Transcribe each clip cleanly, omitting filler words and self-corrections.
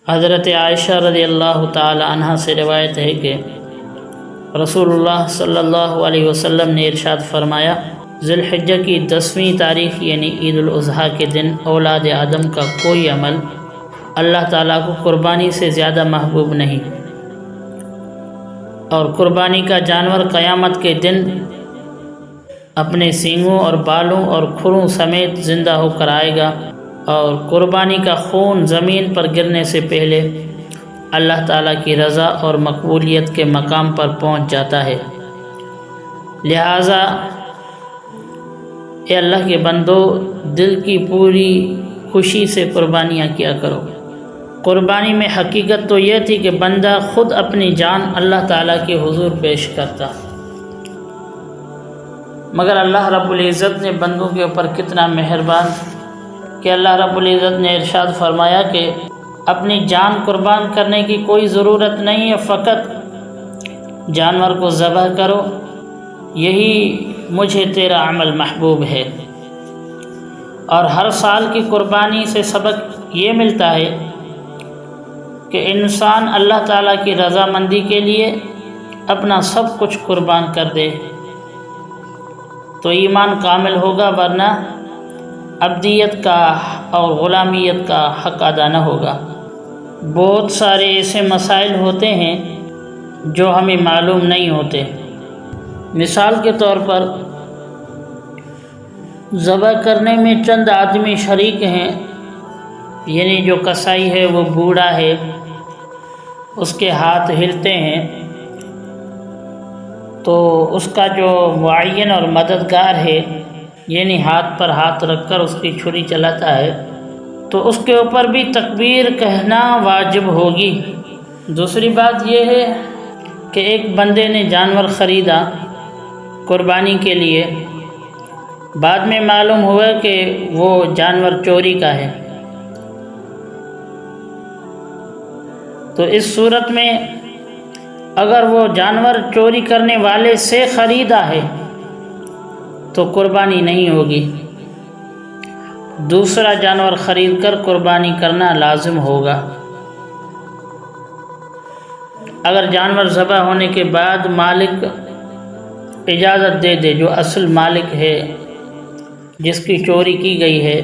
حضرت عائشہ رضی اللہ تعالی عنہ سے روایت ہے کہ رسول اللہ صلی اللہ علیہ وسلم نے ارشاد فرمایا، ذی الحجہ کی 10ویں تاریخ یعنی عید الاضحیٰ کے دن اولاد آدم کا کوئی عمل اللہ تعالیٰ کو قربانی سے زیادہ محبوب نہیں، اور قربانی کا جانور قیامت کے دن اپنے سینگوں اور بالوں اور کھروں سمیت زندہ ہو کر آئے گا، اور قربانی کا خون زمین پر گرنے سے پہلے اللہ تعالیٰ کی رضا اور مقبولیت کے مقام پر پہنچ جاتا ہے۔ لہٰذا اے اللہ کے بندو، دل کی پوری خوشی سے قربانیاں کیا کرو۔ قربانی میں حقیقت تو یہ تھی کہ بندہ خود اپنی جان اللہ تعالیٰ کے حضور پیش کرتا، مگر اللہ رب العزت نے بندوں کے اوپر کتنا مہربان کہ اللہ رب العزت نے ارشاد فرمایا کہ اپنی جان قربان کرنے کی کوئی ضرورت نہیں ہے، فقط جانور کو ذبح کرو، یہی مجھے تیرا عمل محبوب ہے۔ اور ہر سال کی قربانی سے سبق یہ ملتا ہے کہ انسان اللہ تعالیٰ کی رضامندی کے لیے اپنا سب کچھ قربان کر دے تو ایمان کامل ہوگا، ورنہ عبدیت کا اور غلامیت کا حق ادا نہ ہوگا۔ بہت سارے ایسے مسائل ہوتے ہیں جو ہمیں معلوم نہیں ہوتے۔ مثال کے طور پر ذبح کرنے میں چند آدمی شریک ہیں، یعنی جو کسائی ہے وہ بوڑھا ہے، اس کے ہاتھ ہلتے ہیں تو اس کا جو معین اور مددگار ہے، یعنی ہاتھ پر ہاتھ رکھ کر اس کی چھری چلاتا ہے، تو اس کے اوپر بھی تکبیر کہنا واجب ہوگی۔ دوسری بات یہ ہے کہ ایک بندے نے جانور خریدا قربانی کے لیے، بعد میں معلوم ہوا کہ وہ جانور چوری کا ہے، تو اس صورت میں اگر وہ جانور چوری کرنے والے سے خریدا ہے تو قربانی نہیں ہوگی، دوسرا جانور خرید کر قربانی کرنا لازم ہوگا۔ اگر جانور ذبح ہونے کے بعد مالک اجازت دے دے، جو اصل مالک ہے جس کی چوری کی گئی ہے،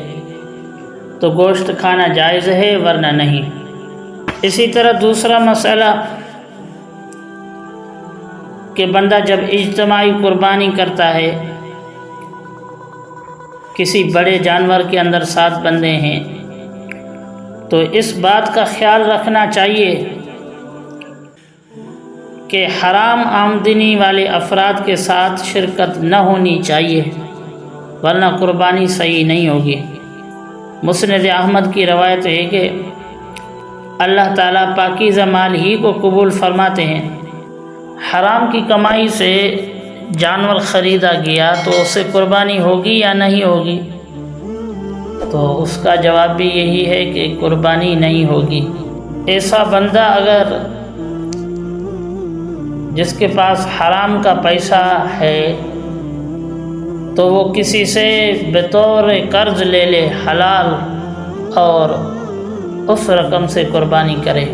تو گوشت کھانا جائز ہے، ورنہ نہیں۔ اسی طرح دوسرا مسئلہ کہ بندہ جب اجتماعی قربانی کرتا ہے، کسی بڑے جانور کے اندر 7 بندے ہیں، تو اس بات کا خیال رکھنا چاہیے کہ حرام آمدنی والے افراد کے ساتھ شرکت نہ ہونی چاہیے، ورنہ قربانی صحیح نہیں ہوگی۔ مسند احمد کی روایت ہے کہ اللہ تعالیٰ پاکیزہ مال ہی کو قبول فرماتے ہیں۔ حرام کی کمائی سے جانور خریدا گیا تو اسے قربانی ہوگی یا نہیں ہوگی؟ تو اس کا جواب بھی یہی ہے کہ قربانی نہیں ہوگی۔ ایسا بندہ اگر جس کے پاس حرام کا پیسہ ہے تو وہ کسی سے بطور قرض لے لے حلال، اور اس رقم سے قربانی کرے۔